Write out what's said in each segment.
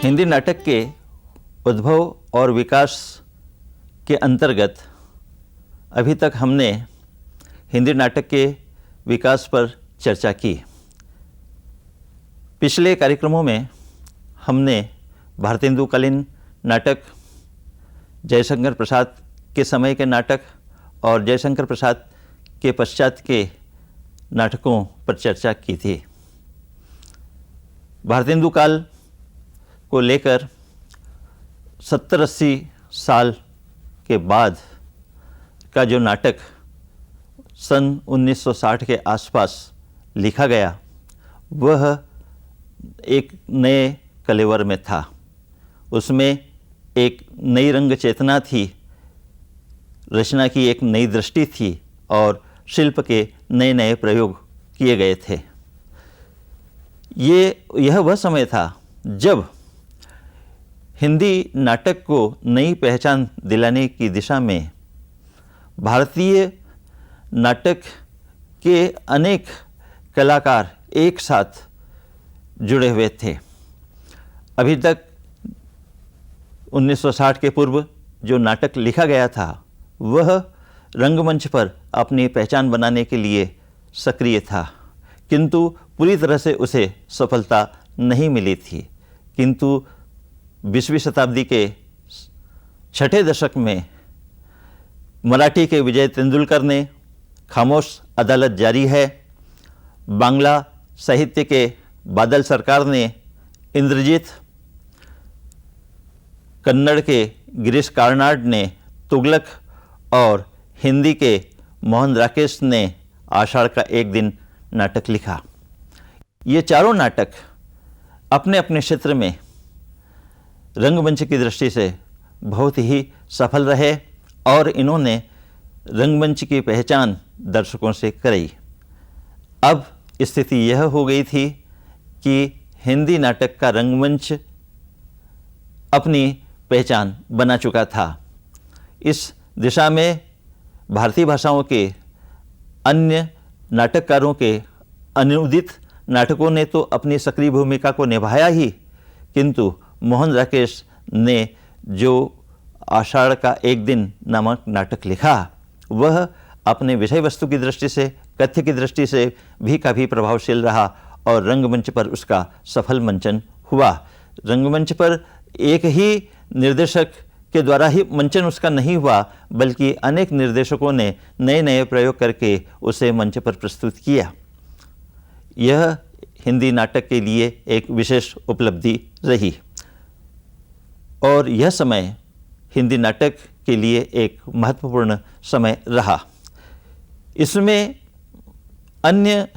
हिंदी नाटक के उद्भव और विकास के अंतर्गत अभी तक हमने हिंदी नाटक के विकास पर चर्चा की। पिछले कार्यक्रमों में हमने भारतेंदुकालीन नाटक, जयशंकर प्रसाद के समय के नाटक और जयशंकर प्रसाद के पश्चात के नाटकों पर चर्चा की थी। भारतेंदु काल को लेकर 70-80 साल के बाद का जो नाटक सन 1960 के आसपास लिखा गया, वह एक नए कलेवर में था। उसमें एक नई रंग चेतना थी, रचना की एक नई दृष्टि थी और शिल्प के नए नए प्रयोग किए गए थे। यह वह समय था जब हिंदी नाटक को नई पहचान दिलाने की दिशा में भारतीय नाटक के अनेक कलाकार एक साथ जुड़े हुए थे। अभी तक 1960 के पूर्व जो नाटक लिखा गया था, वह रंगमंच पर अपनी पहचान बनाने के लिए सक्रिय था, किंतु पूरी तरह से उसे सफलता नहीं मिली थी। किंतु 20वीं शताब्दी के छठे दशक में मराठी के विजय तेंदुलकर ने खामोश अदालत जारी है, बांग्ला साहित्य के बादल सरकार ने इंद्रजीत, कन्नड़ के गिरीश कार्नाड ने तुगलक और हिंदी के मोहन राकेश ने आषाढ़ का एक दिन नाटक लिखा। ये चारों नाटक अपने अपने क्षेत्र में रंगमंच की दृष्टि से बहुत ही सफल रहे और इन्होंने रंगमंच की पहचान दर्शकों से कराई। अब स्थिति यह हो गई थी कि हिंदी नाटक का रंगमंच अपनी पहचान बना चुका था। इस दिशा में भारतीय भाषाओं के अन्य नाटककारों के अनुदित नाटकों ने तो अपनी सक्रिय भूमिका को निभाया ही, किंतु मोहन राकेश ने जो आषाढ़ का एक दिन नामक नाटक लिखा, वह अपने विषय वस्तु की दृष्टि से, कथ्य की दृष्टि से भी काफ़ी प्रभावशील रहा और रंगमंच पर उसका सफल मंचन हुआ। रंगमंच पर एक ही निर्देशक के द्वारा ही मंचन उसका नहीं हुआ, बल्कि अनेक निर्देशकों ने नए नए प्रयोग करके उसे मंच पर प्रस्तुत किया। यह हिंदी नाटक के लिए एक विशेष उपलब्धि रही और यह समय हिंदी नाटक के लिए एक महत्वपूर्ण समय रहा। इसमें अन्य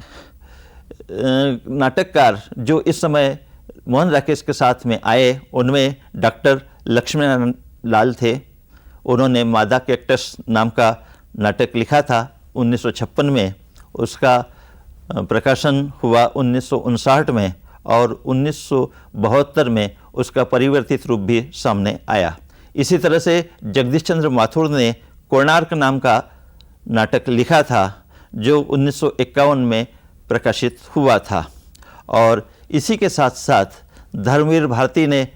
नाटककार जो इस समय मोहन राकेश के साथ में आए, उनमें डॉक्टर लक्ष्मण लाल थे। उन्होंने मादा कैक्टस नाम का नाटक लिखा था 1956 में। उसका प्रकाशन हुआ 1959 में और 1972 में उसका परिवर्तित रूप भी सामने आया। इसी तरह से जगदीश चंद्र माथुर ने कोणार्क नाम का नाटक लिखा था, जो 1951 में प्रकाशित हुआ था। और इसी के साथ साथ धर्मवीर भारती ने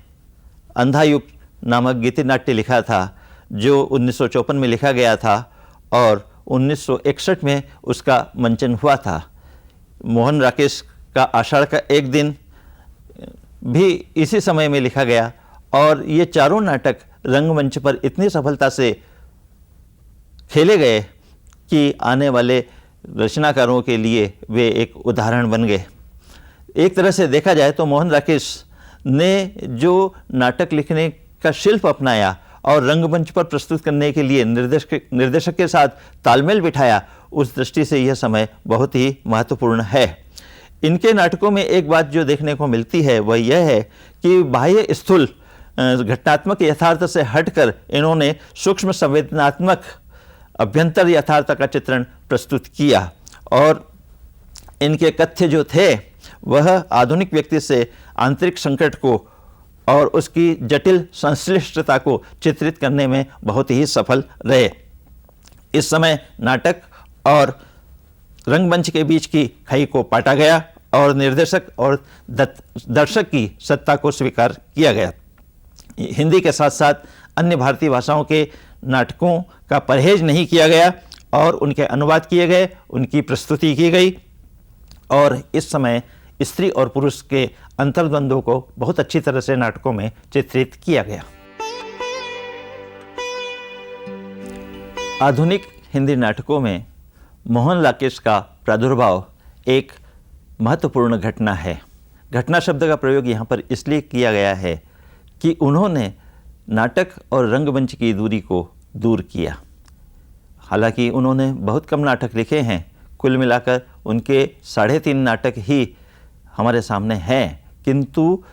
अंधायुग नामक गीतिनाट्य लिखा था, जो 1954 में लिखा गया था और 1961 में उसका मंचन हुआ था। मोहन राकेश का आषाढ़ का एक दिन भी इसी समय में लिखा गया और ये चारों नाटक रंगमंच पर इतनी सफलता से खेले गए कि आने वाले रचनाकारों के लिए वे एक उदाहरण बन गए। एक तरह से देखा जाए तो मोहन राकेश ने जो नाटक लिखने का शिल्प अपनाया और रंगमंच पर प्रस्तुत करने के लिए निर्देशक के साथ तालमेल बिठाया, उस दृष्टि से यह समय बहुत ही महत्वपूर्ण है। इनके नाटकों में एक बात जो देखने को मिलती है वह यह है कि बाह्य स्थूल घटनात्मक यथार्थ से हटकर इन्होंने सूक्ष्म संवेदनात्मक अभ्यंतर यथार्थ का चित्रण प्रस्तुत किया और इनके कथ्य जो थे वह आधुनिक व्यक्ति से आंतरिक संकट को और उसकी जटिल संश्लिष्टता को चित्रित करने में बहुत ही सफल रहे। इस समय नाटक और रंगमंच के बीच की खाई को पाटा गया और निर्देशक और दर्शक की सत्ता को स्वीकार किया गया। हिंदी के साथ साथ अन्य भारतीय भाषाओं के नाटकों का परहेज नहीं किया गया और उनके अनुवाद किए गए, उनकी प्रस्तुति की गई और इस समय स्त्री और पुरुष के अंतर्द्वंद्वों को बहुत अच्छी तरह से नाटकों में चित्रित किया गया। आधुनिक हिंदी नाटकों में मोहन राकेश का प्रादुर्भाव एक महत्वपूर्ण घटना है। घटना शब्द का प्रयोग यहाँ पर इसलिए किया गया है कि उन्होंने नाटक और रंगमंच की दूरी को दूर किया। हालांकि उन्होंने बहुत कम नाटक लिखे हैं, कुल मिलाकर उनके 3.5 नाटक ही हमारे सामने हैं, किंतु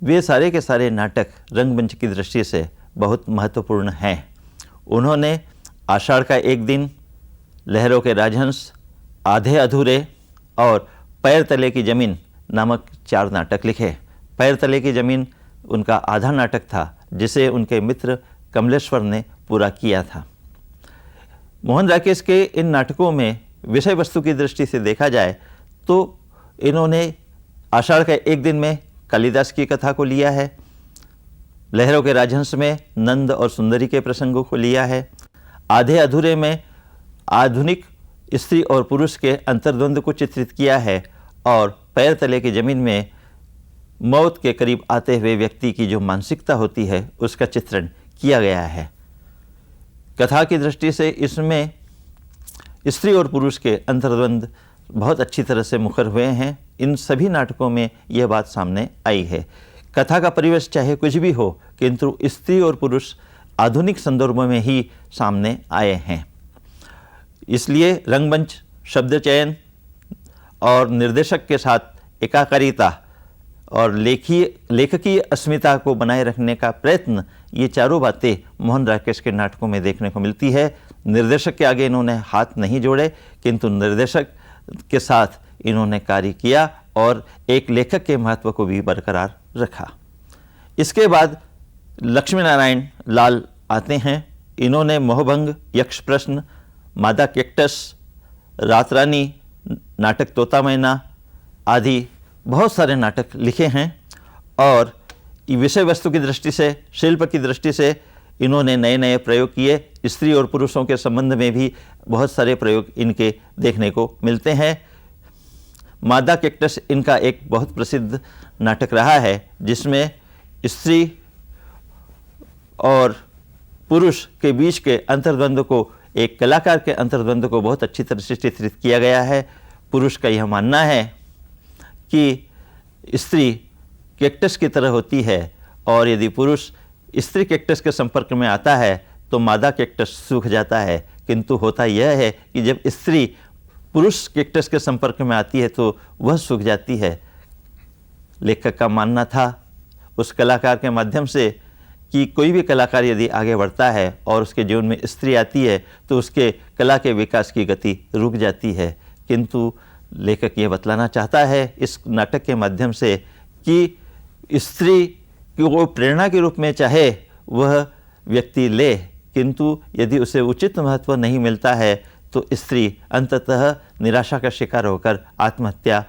वे सारे के सारे नाटक रंगमंच की दृष्टि से बहुत महत्वपूर्ण हैं। उन्होंने आषाढ़ का एक दिन, लहरों के राजहंस, आधे अधूरे और पैर तले की ज़मीन नामक 4 नाटक लिखे। पैर तले की ज़मीन उनका आधा नाटक था, जिसे उनके मित्र कमलेश्वर ने पूरा किया था। मोहन राकेश के इन नाटकों में विषय वस्तु की दृष्टि से देखा जाए तो इन्होंने आषाढ़ के एक दिन में कालिदास की कथा को लिया है, लहरों के राजहंस में नंद और सुंदरी के प्रसंगों को लिया है, आधे अधूरे में आधुनिक स्त्री और पुरुष के अंतर्द्वंद को चित्रित किया है और पैर तले की ज़मीन में मौत के करीब आते हुए व्यक्ति की जो मानसिकता होती है उसका चित्रण किया गया है। कथा की दृष्टि से इसमें स्त्री और पुरुष के अंतर्द्वंद बहुत अच्छी तरह से मुखर हुए हैं। इन सभी नाटकों में यह बात सामने आई है। कथा का परिवेश चाहे कुछ भी हो, किंतु स्त्री और पुरुष आधुनिक संदर्भों में ही सामने आए हैं। इसलिए रंगमंच, शब्द चयन और निर्देशक के साथ एकाकारिता और लेखकीय अस्मिता को बनाए रखने का प्रयत्न, ये चारों बातें मोहन राकेश के नाटकों में देखने को मिलती है। निर्देशक के आगे इन्होंने हाथ नहीं जोड़े, किंतु निर्देशक के साथ इन्होंने कार्य किया और एक लेखक के महत्व को भी बरकरार रखा। इसके बाद लक्ष्मी नारायण लाल आते हैं। इन्होंने मोहभंग, यक्ष प्रश्न, मादा कैक्टस, रात रानी, नाटक तोता मैना आदि बहुत सारे नाटक लिखे हैं और विषय वस्तु की दृष्टि से, शिल्प की दृष्टि से इन्होंने नए नए प्रयोग किए। स्त्री और पुरुषों के संबंध में भी बहुत सारे प्रयोग इनके देखने को मिलते हैं। मादा कैक्टस इनका एक बहुत प्रसिद्ध नाटक रहा है, जिसमें स्त्री और पुरुष के बीच के अंतर्द्वंद को, एक कलाकार के अंतर्द्वंद को बहुत अच्छी तरह से चित्रित किया गया है। पुरुष का यह मानना है कि स्त्री कैक्टस की तरह होती है और यदि पुरुष स्त्री कैक्टस के संपर्क में आता है तो मादा कैक्टस सूख जाता है, किंतु होता यह है कि जब स्त्री पुरुष कैक्टस के संपर्क में आती है तो वह सूख जाती है। लेखक का मानना था उस कलाकार के माध्यम से कि कोई भी कलाकार यदि आगे बढ़ता है और उसके जीवन में स्त्री आती है तो उसके कला के विकास की गति रुक जाती है, किंतु लेखक ये बतलाना चाहता है इस नाटक के माध्यम से कि स्त्री को प्रेरणा के रूप में चाहे वह व्यक्ति ले, किंतु यदि उसे उचित महत्व नहीं मिलता है तो स्त्री अंततः निराशा का शिकार होकर आत्महत्या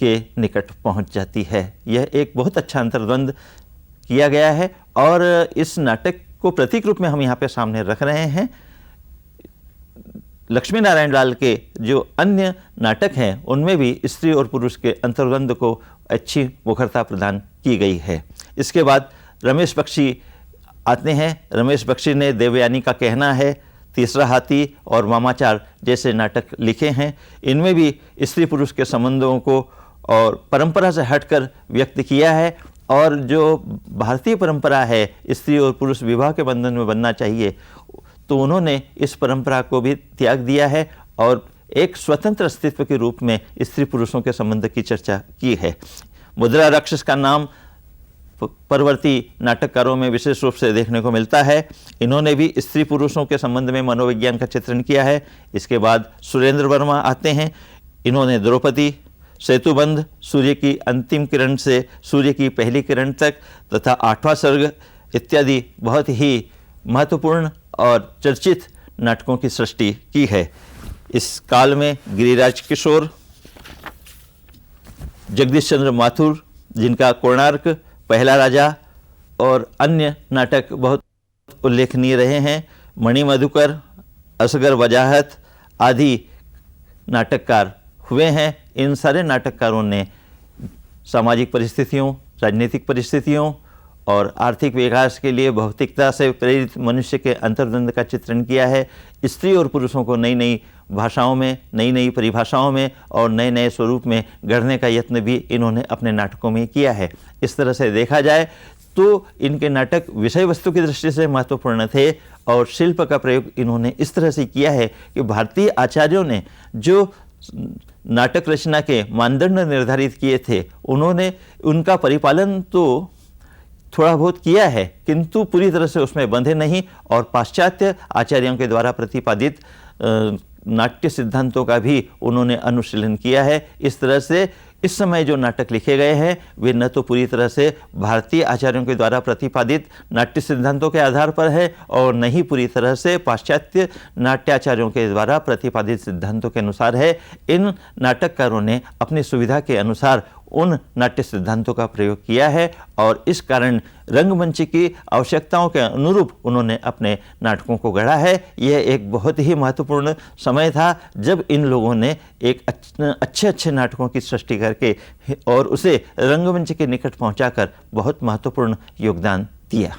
के निकट पहुंच जाती है। यह एक बहुत अच्छा अंतर्द्वंद किया गया है और इस नाटक को प्रतीक रूप में हम यहाँ पे सामने रख रहे हैं। लक्ष्मी नारायण लाल के जो अन्य नाटक हैं उनमें भी स्त्री और पुरुष के अंतर्द्वंद को अच्छी मुखरता प्रदान की गई है। इसके बाद रमेश बख्शी आते हैं। रमेश बख्शी ने देवयानी का कहना है, तीसरा हाथी और वामाचार जैसे नाटक लिखे हैं। इनमें भी स्त्री पुरुष के संबंधों को और परंपरा से हटकर व्यक्त किया है और जो भारतीय परंपरा है स्त्री और पुरुष विवाह के बंधन में बनना चाहिए, तो उन्होंने इस परंपरा को भी त्याग दिया है और एक स्वतंत्र अस्तित्व के रूप में स्त्री पुरुषों के संबंध की चर्चा की है। मुद्रा राक्षस का नाम परवर्ती नाटककारों में विशेष रूप से देखने को मिलता है। इन्होंने भी स्त्री पुरुषों के संबंध में मनोविज्ञान का चित्रण किया है। इसके बाद सुरेंद्र वर्मा आते हैं। इन्होंने द्रौपदी, सेतुबंध, सूर्य की अंतिम किरण से सूर्य की पहली किरण तक तथा आठवां सर्ग इत्यादि बहुत ही महत्वपूर्ण और चर्चित नाटकों की सृष्टि की है। इस काल में गिरिराज किशोर, जगदीश चंद्र माथुर जिनका कोणार्क, पहला राजा और अन्य नाटक बहुत उल्लेखनीय रहे हैं, मणि मधुकर, असगर वजाहत आदि नाटककार हुए हैं। इन सारे नाटककारों ने सामाजिक परिस्थितियों, राजनीतिक परिस्थितियों और आर्थिक विकास के लिए भौतिकता से प्रेरित मनुष्य के अंतर्द्वंद का चित्रण किया है। स्त्री और पुरुषों को नई नई भाषाओं में, नई नई परिभाषाओं में और नए नए स्वरूप में गढ़ने का यत्न भी इन्होंने अपने नाटकों में किया है। इस तरह से देखा जाए तो इनके नाटक विषय वस्तु की दृष्टि से महत्वपूर्ण थे और शिल्प का प्रयोग इन्होंने इस तरह से किया है कि भारतीय आचार्यों ने जो नाटक रचना के मानदंड निर्धारित किए थे, उन्होंने उनका परिपालन तो थोड़ा बहुत किया है, किंतु पूरी तरह से उसमें बंधे नहीं और पाश्चात्य आचार्यों के द्वारा प्रतिपादित नाट्य सिद्धांतों का भी उन्होंने अनुशीलन किया है। इस तरह से इस समय जो नाटक लिखे गए हैं वे न तो पूरी तरह से भारतीय आचार्यों के द्वारा प्रतिपादित नाट्य सिद्धांतों के आधार पर है और न ही पूरी तरह से पाश्चात्य नाट्याचार्यों के द्वारा प्रतिपादित सिद्धांतों के अनुसार है। इन नाटककारों ने अपनी सुविधा के अनुसार उन नाट्य सिद्धांतों का प्रयोग किया है और इस कारण रंगमंच की आवश्यकताओं के अनुरूप उन्होंने अपने नाटकों को गढ़ा है। यह एक बहुत ही महत्वपूर्ण समय था जब इन लोगों ने एक अच्छे नाटकों की सृष्टि करके और उसे रंगमंच के निकट पहुंचाकर बहुत महत्वपूर्ण योगदान दिया।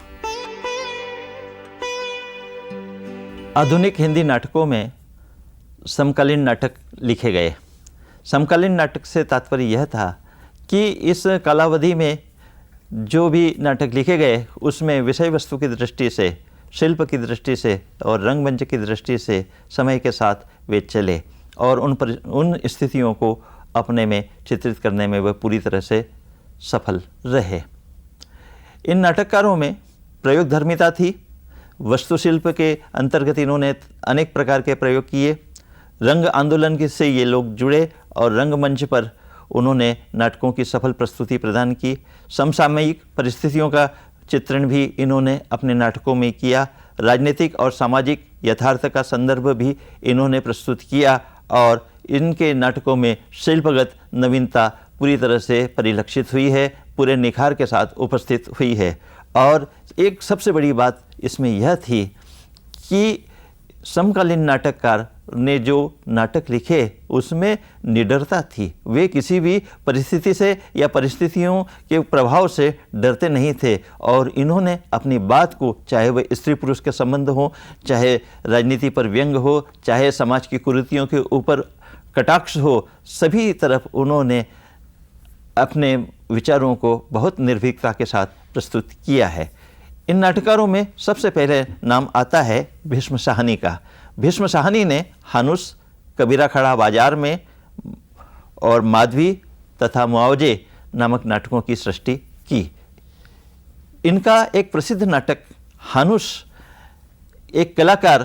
आधुनिक हिंदी नाटकों में समकालीन नाटक लिखे गए। समकालीन नाटक से तात्पर्य यह था कि इस कालावधि में जो भी नाटक लिखे गए उसमें विषय वस्तु की दृष्टि से, शिल्प की दृष्टि से और रंगमंच की दृष्टि से समय के साथ वे चले और उन स्थितियों को अपने में चित्रित करने में वे पूरी तरह से सफल रहे। इन नाटककारों में प्रयोगधर्मिता थी। वस्तुशिल्प के अंतर्गत इन्होंने अनेक प्रकार के प्रयोग किए। रंग आंदोलन से ये लोग जुड़े और रंगमंच पर उन्होंने नाटकों की सफल प्रस्तुति प्रदान की। समसामयिक परिस्थितियों का चित्रण भी इन्होंने अपने नाटकों में किया। राजनीतिक और सामाजिक यथार्थ का संदर्भ भी इन्होंने प्रस्तुत किया और इनके नाटकों में शिल्पगत नवीनता पूरी तरह से परिलक्षित हुई है, पूरे निखार के साथ उपस्थित हुई है। और एक सबसे बड़ी बात इसमें यह थी कि समकालीन नाटककार ने जो नाटक लिखे उसमें निडरता थी। वे किसी भी परिस्थिति से या परिस्थितियों के प्रभाव से डरते नहीं थे और इन्होंने अपनी बात को, चाहे वह स्त्री पुरुष के संबंध हो, चाहे राजनीति पर व्यंग हो, चाहे समाज की कुरीतियों के ऊपर कटाक्ष हो, सभी तरफ उन्होंने अपने विचारों को बहुत निर्भीकता के साथ प्रस्तुत किया है। इन नाटककारों में सबसे पहले नाम आता है भीष्म साहनी का। भीष्म साहनी ने हानुस, कबीरा खड़ा बाजार में और माधवी तथा मुआवजे नामक नाटकों की सृष्टि की। इनका एक प्रसिद्ध नाटक हानुस एक कलाकार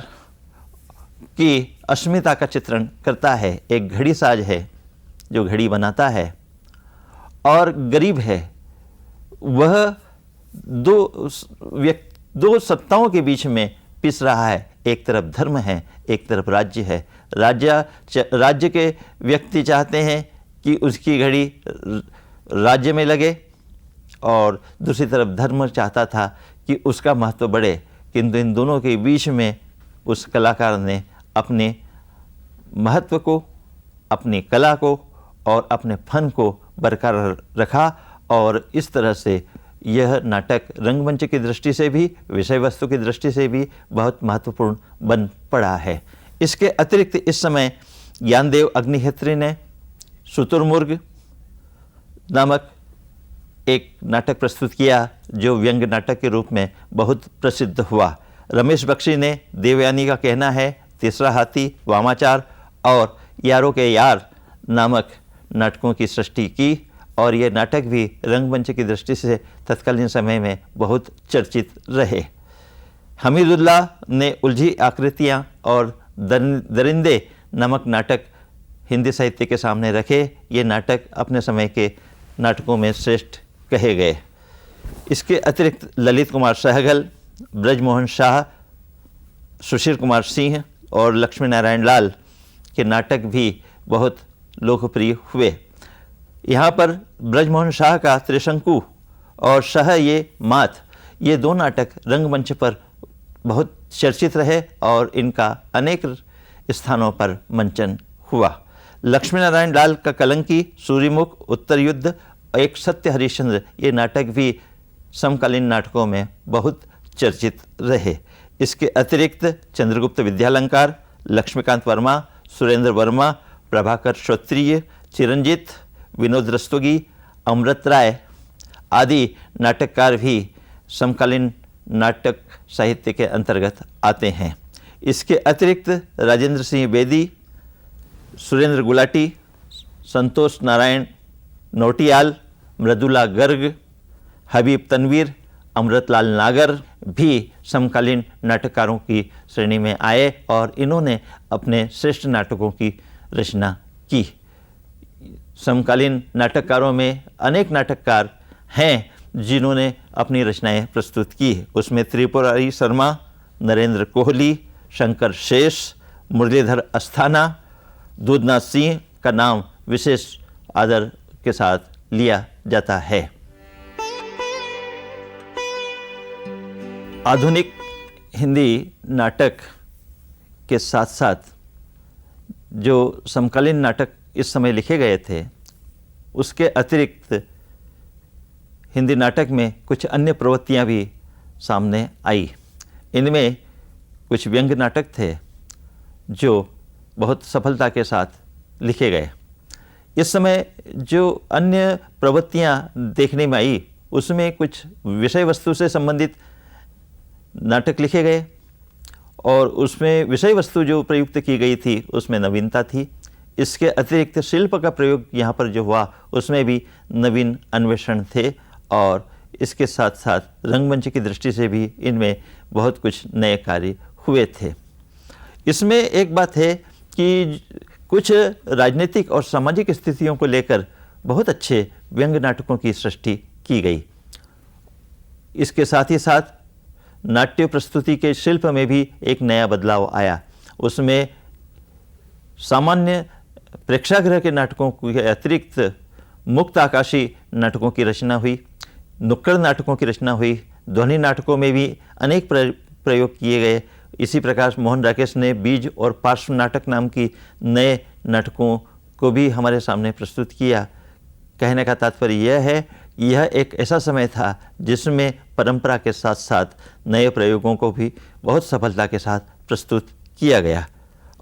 की अस्मिता का चित्रण करता है। एक घड़ी साज है जो घड़ी बनाता है और गरीब है। वह दो सत्ताओं के बीच में पिस रहा है। एक तरफ धर्म है, एक तरफ राज्य है। राज्य के व्यक्ति चाहते हैं कि उसकी घड़ी राज्य में लगे और दूसरी तरफ धर्म चाहता था कि उसका महत्व बढ़े, किंतु इन दोनों के बीच में उस कलाकार ने अपने महत्व को, अपनी कला को और अपने फन को बरकरार रखा और इस तरह से यह नाटक रंगमंच की दृष्टि से भी, विषय वस्तु की दृष्टि से भी बहुत महत्वपूर्ण बन पड़ा है। इसके अतिरिक्त इस समय ज्ञानदेव अग्निहोत्री ने शुतुरमुर्ग नामक एक नाटक प्रस्तुत किया जो व्यंग्य नाटक के रूप में बहुत प्रसिद्ध हुआ। रमेश बख्शी ने देवयानी का कहना है, तीसरा हाथी, वामाचार और यारों के यार नामक नाटकों की सृष्टि की और ये नाटक भी रंगमंच की दृष्टि से तत्कालीन समय में बहुत चर्चित रहे। हमीदुल्लाह ने उलझी आकृतियाँ और दरिंदे नामक नाटक हिंदी साहित्य के सामने रखे। ये नाटक अपने समय के नाटकों में श्रेष्ठ कहे गए। इसके अतिरिक्त ललित कुमार सहगल, ब्रजमोहन शाह, सुशील कुमार सिंह और लक्ष्मी नारायण लाल के नाटक भी बहुत लोकप्रिय हुए। यहाँ पर ब्रजमोहन शाह का त्रिशंकु और शाह ये मात, ये दो नाटक रंगमंच पर बहुत चर्चित रहे और इनका अनेक स्थानों पर मंचन हुआ। लक्ष्मी नारायण लाल का कलंकी, सूर्यमुख, उत्तर युद्ध, एक सत्य हरिश्चंद्र, ये नाटक भी समकालीन नाटकों में बहुत चर्चित रहे। इसके अतिरिक्त चंद्रगुप्त विद्यालंकार, लक्ष्मीकांत वर्मा, सुरेंद्र वर्मा, प्रभाकर श्रोत्रिय, चिरंजीत, विनोद रस्तोगी, अमृत राय आदि नाटककार भी समकालीन नाटक साहित्य के अंतर्गत आते हैं। इसके अतिरिक्त राजेंद्र सिंह बेदी, सुरेंद्र गुलाटी, संतोष नारायण नौटियाल, मृदुला गर्ग, हबीब तनवीर, अमृतलाल नागर भी समकालीन नाटककारों की श्रेणी में आए और इन्होंने अपने श्रेष्ठ नाटकों की रचना की। समकालीन नाटककारों में अनेक नाटककार हैं जिन्होंने अपनी रचनाएं प्रस्तुत की। उसमें त्रिपुरारी शर्मा, नरेंद्र कोहली, शंकर शेष, मुरलीधर अस्थाना, दूधनाथ सिंह का नाम विशेष आदर के साथ लिया जाता है। आधुनिक हिंदी नाटक के साथ साथ जो समकालीन नाटक इस समय लिखे गए थे, उसके अतिरिक्त हिंदी नाटक में कुछ अन्य प्रवृत्तियां भी सामने आई। इनमें कुछ व्यंग्य नाटक थे जो बहुत सफलता के साथ लिखे गए। इस समय जो अन्य प्रवृत्तियां देखने में आई, उसमें कुछ विषय वस्तु से संबंधित नाटक लिखे गए और उसमें विषय वस्तु जो प्रयुक्त की गई थी उसमें नवीनता थी। इसके अतिरिक्त शिल्प का प्रयोग यहाँ पर जो हुआ उसमें भी नवीन अन्वेषण थे और इसके साथ साथ रंगमंच की दृष्टि से भी इनमें बहुत कुछ नए कार्य हुए थे। इसमें एक बात है कि कुछ राजनीतिक और सामाजिक स्थितियों को लेकर बहुत अच्छे व्यंग्य नाटकों की सृष्टि की गई। इसके साथ ही साथ नाट्य प्रस्तुति के शिल्प में भी एक नया बदलाव आया। उसमें सामान्य प्रेक्षागृह के नाटकों के अतिरिक्त मुक्त आकाशी नाटकों की रचना हुई, नुक्कड़ नाटकों की रचना हुई, ध्वनि नाटकों में भी अनेक प्रयोग किए गए। इसी प्रकार मोहन राकेश ने बीज और पार्श्व नाटक नाम की नए नाटकों को भी हमारे सामने प्रस्तुत किया। कहने का तात्पर्य यह है, यह एक ऐसा समय था जिसमें परंपरा के साथ साथ नए प्रयोगों को भी बहुत सफलता के साथ प्रस्तुत किया गया।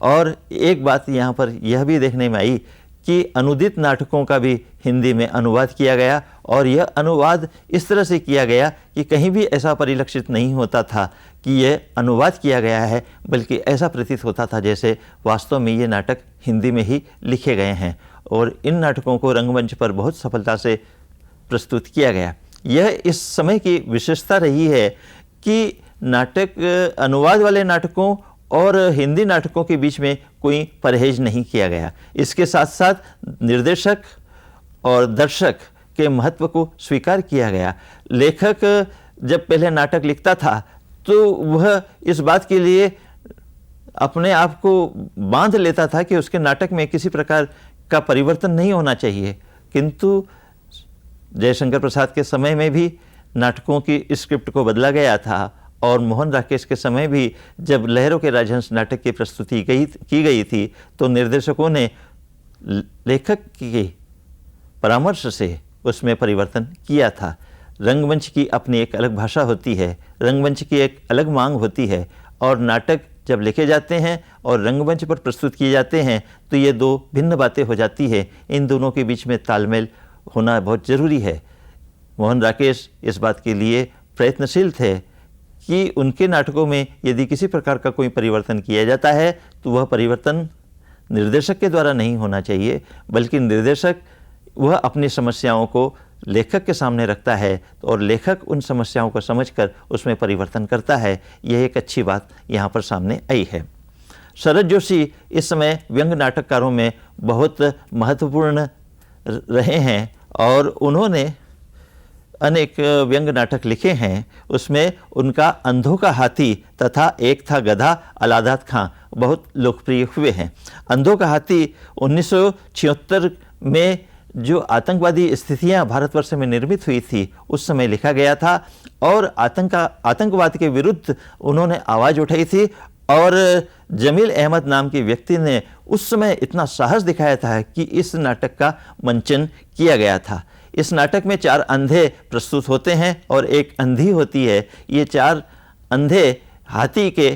और एक बात यहाँ पर यह भी देखने में आई कि अनुदित नाटकों का भी हिंदी में अनुवाद किया गया और यह अनुवाद इस तरह से किया गया कि कहीं भी ऐसा परिलक्षित नहीं होता था कि यह अनुवाद किया गया है, बल्कि ऐसा प्रतीत होता था जैसे वास्तव में ये नाटक हिंदी में ही लिखे गए हैं। और इन नाटकों को रंगमंच पर बहुत सफलता से प्रस्तुत किया गया। यह इस समय की विशेषता रही है कि नाटक अनुवाद वाले नाटकों और हिंदी नाटकों के बीच में कोई परहेज नहीं किया गया। इसके साथ साथ निर्देशक और दर्शक के महत्व को स्वीकार किया गया। लेखक जब पहले नाटक लिखता था तो वह इस बात के लिए अपने आप को बांध लेता था कि उसके नाटक में किसी प्रकार का परिवर्तन नहीं होना चाहिए, किंतु जयशंकर प्रसाद के समय में भी नाटकों की स्क्रिप्ट को बदला गया था और मोहन राकेश के समय भी जब लहरों के राजहंस नाटक की प्रस्तुति की गई थी तो निर्देशकों ने लेखक के परामर्श से उसमें परिवर्तन किया था। रंगमंच की अपनी एक अलग भाषा होती है, रंगमंच की एक अलग मांग होती है और नाटक जब लिखे जाते हैं और रंगमंच पर प्रस्तुत किए जाते हैं तो ये दो भिन्न बातें हो जाती है। इन दोनों के बीच में तालमेल होना बहुत ज़रूरी है। मोहन राकेश इस बात के लिए प्रयत्नशील थे कि उनके नाटकों में यदि किसी प्रकार का कोई परिवर्तन किया जाता है तो वह परिवर्तन निर्देशक के द्वारा नहीं होना चाहिए, बल्कि निर्देशक वह अपनी समस्याओं को लेखक के सामने रखता है और लेखक उन समस्याओं को समझकर उसमें परिवर्तन करता है। यह एक अच्छी बात यहाँ पर सामने आई है। शरद जोशी इस समय व्यंग्य नाटककारों में बहुत महत्वपूर्ण रहे हैं और उन्होंने अनेक व्यंग्य नाटक लिखे हैं। उसमें उनका अंधों का हाथी तथा एक था गधा अलादात खां बहुत लोकप्रिय हुए हैं। अंधों का हाथी 1976 में जो आतंकवादी स्थितियां भारतवर्ष में निर्मित हुई थी उस समय लिखा गया था और आतंकवाद के विरुद्ध उन्होंने आवाज़ उठाई थी। और जमील अहमद नाम के व्यक्ति ने उस समय इतना साहस दिखाया था कि इस नाटक का मंचन किया गया था। इस नाटक में 4 अंधे प्रस्तुत होते हैं और एक अंधी होती है। ये 4 अंधे हाथी के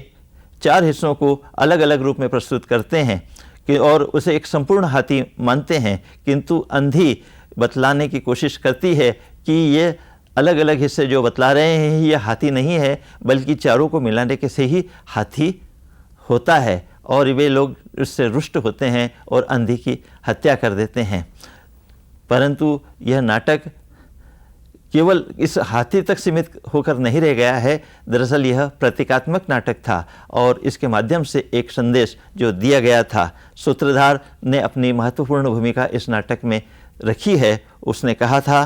4 हिस्सों को अलग अलग रूप में प्रस्तुत करते हैं कि और उसे एक संपूर्ण हाथी मानते हैं, किंतु अंधी बतलाने की कोशिश करती है कि ये अलग अलग हिस्से जो बतला रहे हैं ये हाथी नहीं है, बल्कि चारों को मिलाने के से ही हाथी होता है। और वे लोग उससे रुष्ट होते हैं और अंधी की हत्या कर देते हैं। परंतु यह नाटक केवल इस हाथी तक सीमित होकर नहीं रह गया है। दरअसल यह प्रतीकात्मक नाटक था और इसके माध्यम से एक संदेश जो दिया गया था। सूत्रधार ने अपनी महत्वपूर्ण भूमिका इस नाटक में रखी है। उसने कहा था,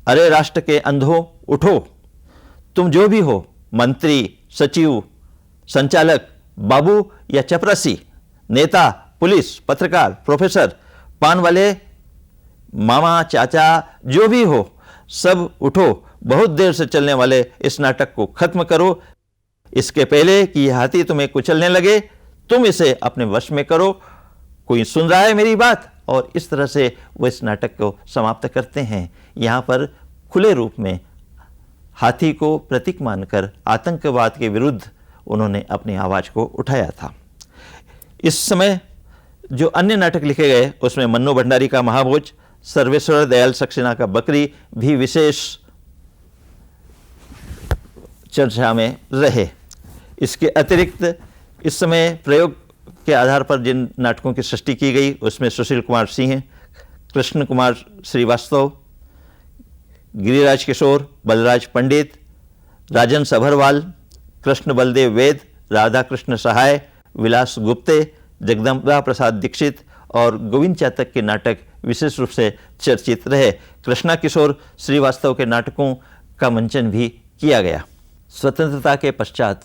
अरे राष्ट्र के अंधों उठो, तुम जो भी हो, मंत्री, सचिव, संचालक, बाबू या चपरासी, नेता, पुलिस, पत्रकार, प्रोफेसर, पान वाले, मामा, चाचा, जो भी हो, सब उठो। बहुत देर से चलने वाले इस नाटक को खत्म करो। इसके पहले कि यह हाथी तुम्हें कुचलने लगे, तुम इसे अपने वश में करो। कोई सुन रहा है मेरी बात? और इस तरह से वो इस नाटक को समाप्त करते हैं। यहाँ पर खुले रूप में हाथी को प्रतीक मानकर आतंकवाद के विरुद्ध उन्होंने अपनी आवाज़ को उठाया था। इस समय जो अन्य नाटक लिखे गए उसमें मन्नू भंडारी का महाभोज, सर्वेश्वर दयाल सक्सेना का बकरी भी विशेष चर्चा में रहे। इसके अतिरिक्त इस समय प्रयोग के आधार पर जिन नाटकों की सृष्टि की गई उसमें सुशील कुमार सिंह, कृष्ण कुमार श्रीवास्तव, गिरिराज किशोर, बलराज पंडित, राजन सभरवाल, कृष्ण बलदेव वेद, राधा कृष्ण सहाय, विलास गुप्ते, जगदम्बा प्रसाद दीक्षित और गोविंद चातक के नाटक विशेष रूप से चर्चित रहे। कृष्णा किशोर श्रीवास्तव के नाटकों का मंचन भी किया गया। स्वतंत्रता के पश्चात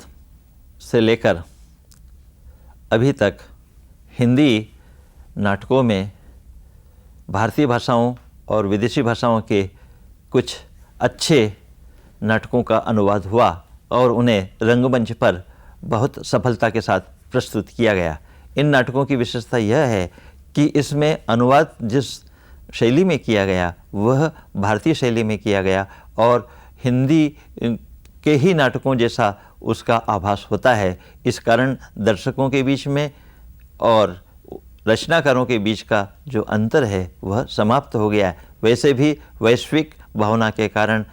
से लेकर अभी तक हिंदी नाटकों में भारतीय भाषाओं और विदेशी भाषाओं के कुछ अच्छे नाटकों का अनुवाद हुआ और उन्हें रंगमंच पर बहुत सफलता के साथ प्रस्तुत किया गया। इन नाटकों की विशेषता यह है कि इसमें अनुवाद जिस शैली में किया गया वह भारतीय शैली में किया गया और हिंदी के ही नाटकों जैसा उसका आभास होता है। इस कारण दर्शकों के बीच में और रचनाकारों के बीच का जो अंतर है वह समाप्त हो गया है। वैसे भी वैश्विक भावना के कारण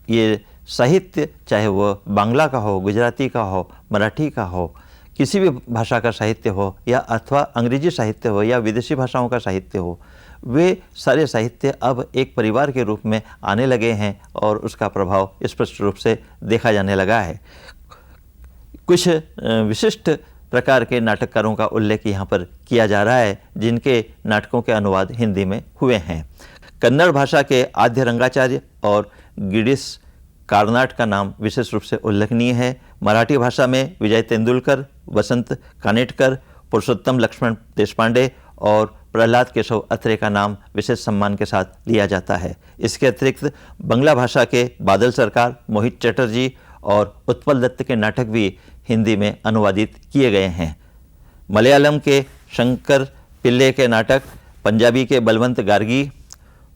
ये साहित्य, चाहे वह बांग्ला का हो, गुजराती का हो, मराठी का हो, किसी भी भाषा का साहित्य हो या अथवा अंग्रेजी साहित्य हो या विदेशी भाषाओं का साहित्य हो, वे सारे साहित्य अब एक परिवार के रूप में आने लगे हैं और उसका प्रभाव स्पष्ट रूप से देखा जाने लगा है। कुछ विशिष्ट प्रकार के नाटककारों का उल्लेख यहाँ पर किया जा रहा है जिनके नाटकों के अनुवाद हिंदी में हुए हैं। कन्नड़ भाषा के आद्य रंगाचार्य और गिरीश कार्नाड का नाम विशेष रूप से उल्लेखनीय है। मराठी भाषा में विजय तेंदुलकर, वसंत कानेटकर, पुरुषोत्तम लक्ष्मण देशपांडे और प्रहलाद केशव अत्रे का नाम विशेष सम्मान के साथ लिया जाता है। इसके अतिरिक्त बंगला भाषा के बादल सरकार, मोहित चटर्जी और उत्पल दत्त के नाटक भी हिंदी में अनुवादित किए गए हैं। मलयालम के शंकर पिल्ले के नाटक, पंजाबी के बलवंत गार्गी,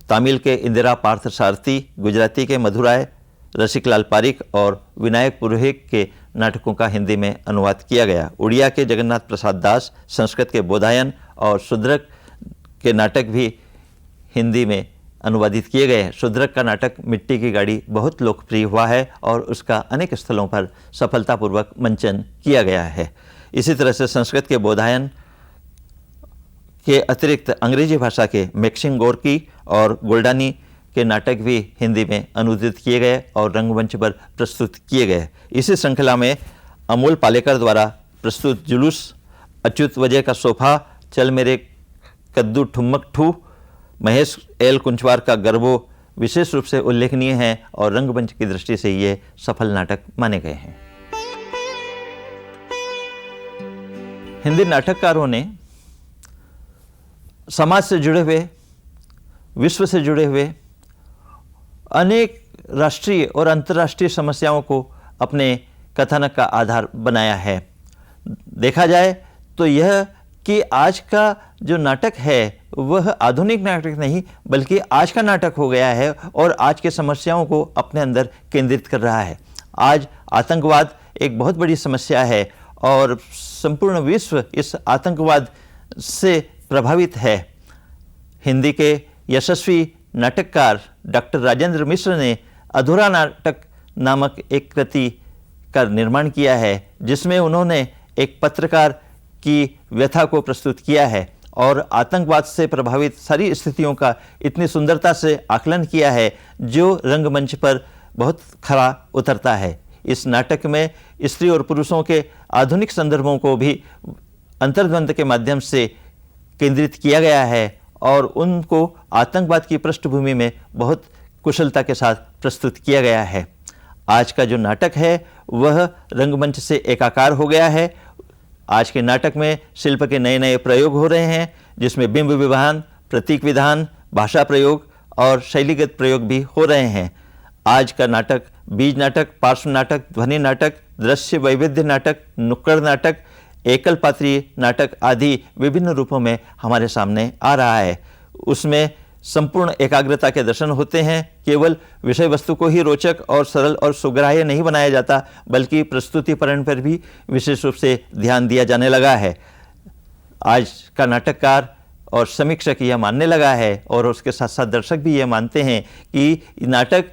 तमिल के इंदिरा पार्थ सारथी, गुजराती के मधुराय, रसिकलाल पारिक और विनायक पुरोहित के नाटकों का हिंदी में अनुवाद किया गया। उड़िया के जगन्नाथ प्रसाद दास, संस्कृत के बोधायन और शूद्रक के नाटक भी हिंदी में अनुवादित किए गए हैं। शूद्रक का नाटक मिट्टी की गाड़ी बहुत लोकप्रिय हुआ है और उसका अनेक स्थलों पर सफलतापूर्वक मंचन किया गया है। इसी तरह से संस्कृत के बोधायन के अतिरिक्त अंग्रेजी भाषा के मैक्सिम गोर्की और गोल्डानी के नाटक भी हिंदी में अनुवादित किए गए और रंगमंच पर प्रस्तुत किए गए। इसी श्रृंखला में अमोल पालेकर द्वारा प्रस्तुत जुलूस, अच्युत वजय का सोफा, चल मेरे कद्दू ठुमक ठू, महेश एल कुंचवार का गर्वो विशेष रूप से उल्लेखनीय हैं और रंगमंच की दृष्टि से ये सफल नाटक माने गए हैं। हिंदी नाटककारों ने समाज से जुड़े हुए विश्व से जुड़े हुए अनेक राष्ट्रीय और अंतर्राष्ट्रीय समस्याओं को अपने कथानक का आधार बनाया है। देखा जाए तो यह कि आज का जो नाटक है वह आधुनिक नाटक नहीं बल्कि आज का नाटक हो गया है और आज के समस्याओं को अपने अंदर केंद्रित कर रहा है। आज आतंकवाद एक बहुत बड़ी समस्या है और संपूर्ण विश्व इस आतंकवाद से प्रभावित है। हिंदी के यशस्वी नाटककार डॉक्टर राजेंद्र मिश्र ने अधूरा नाटक नामक एक कृति का निर्माण किया है, जिसमें उन्होंने एक पत्रकार की व्यथा को प्रस्तुत किया है और आतंकवाद से प्रभावित सारी स्थितियों का इतनी सुंदरता से आकलन किया है जो रंगमंच पर बहुत खरा उतरता है। इस नाटक में स्त्री और पुरुषों के आधुनिक संदर्भों को भी अंतर्द्वंद के माध्यम से केंद्रित किया गया है और उनको आतंकवाद की पृष्ठभूमि में बहुत कुशलता के साथ प्रस्तुत किया गया है। आज का जो नाटक है वह रंगमंच से एकाकार हो गया है। आज के नाटक में शिल्प के नए नए प्रयोग हो रहे हैं, जिसमें बिंब विधान, प्रतीक विधान, भाषा प्रयोग और शैलीगत प्रयोग भी हो रहे हैं। आज का नाटक बीज नाटक, पार्श्व नाटक, ध्वनि नाटक, दृश्य वैविध्य नाटक, नुक्कड़ नाटक, एकल पात्रीय नाटक आदि विभिन्न रूपों में हमारे सामने आ रहा है। उसमें संपूर्ण एकाग्रता के दर्शन होते हैं। केवल विषय वस्तु को ही रोचक और सरल और सुग्राह्य नहीं बनाया जाता, बल्कि प्रस्तुतिकरण पर भी विशेष रूप से ध्यान दिया जाने लगा है। आज का नाटककार और समीक्षक यह मानने लगा है और उसके साथ साथ दर्शक भी यह मानते हैं कि नाटक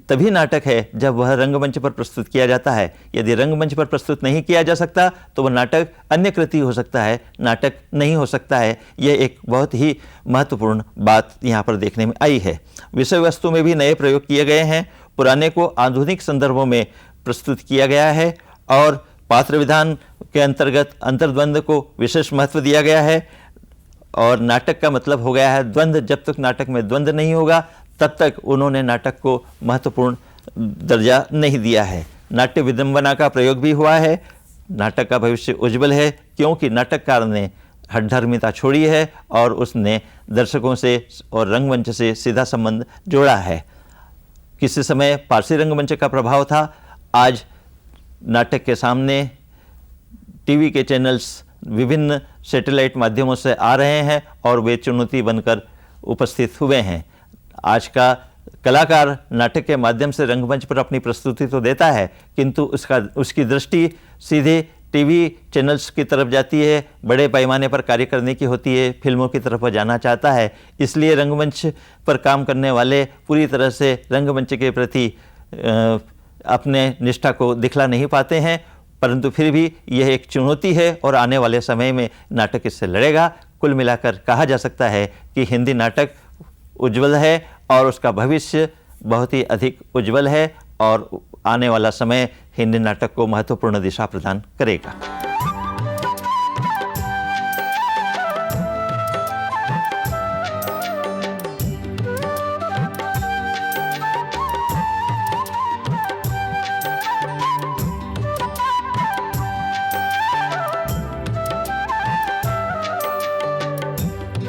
तभी नाटक है जब वह रंगमंच पर प्रस्तुत किया जाता है। यदि रंगमंच पर प्रस्तुत नहीं किया जा सकता तो वह नाटक अन्य कृति हो सकता है, नाटक नहीं हो सकता है। यह एक बहुत ही महत्वपूर्ण बात यहाँ पर देखने में आई है। विषय वस्तु में भी नए प्रयोग किए गए हैं, पुराने को आधुनिक संदर्भों में प्रस्तुत किया गया है और पात्र विधान के अंतर्गत अंतर्द्वंद को विशेष महत्व दिया गया है। और नाटक का मतलब हो गया है द्वंद्व। जब तक नाटक में द्वंद्व नहीं होगा तब तक उन्होंने नाटक को महत्वपूर्ण दर्जा नहीं दिया है। नाट्य विडंबना का प्रयोग भी हुआ है। नाटक का भविष्य उज्जवल है क्योंकि नाटककार ने हठधर्मिता छोड़ी है और उसने दर्शकों से और रंगमंच से सीधा संबंध जोड़ा है। किसी समय पारसी रंगमंच का प्रभाव था, आज नाटक के सामने टीवी के चैनल्स विभिन्न सैटेलाइट माध्यमों से आ रहे हैं और वे चुनौती बनकर उपस्थित हुए हैं। आज का कलाकार नाटक के माध्यम से रंगमंच पर अपनी प्रस्तुति तो देता है, किंतु उसकी दृष्टि सीधे टीवी चैनल्स की तरफ जाती है, बड़े पैमाने पर कार्य करने की होती है, फिल्मों की तरफ जाना चाहता है। इसलिए रंगमंच पर काम करने वाले पूरी तरह से रंगमंच के प्रति अपने निष्ठा को दिखला नहीं पाते हैं, परंतु फिर भी यह एक चुनौती है और आने वाले समय में नाटक इससे लड़ेगा। कुल मिलाकर कहा जा सकता है कि हिंदी नाटक उज्जवल है और उसका भविष्य बहुत ही अधिक उज्जवल है और आने वाला समय हिंदी नाटक को महत्वपूर्ण दिशा प्रदान करेगा।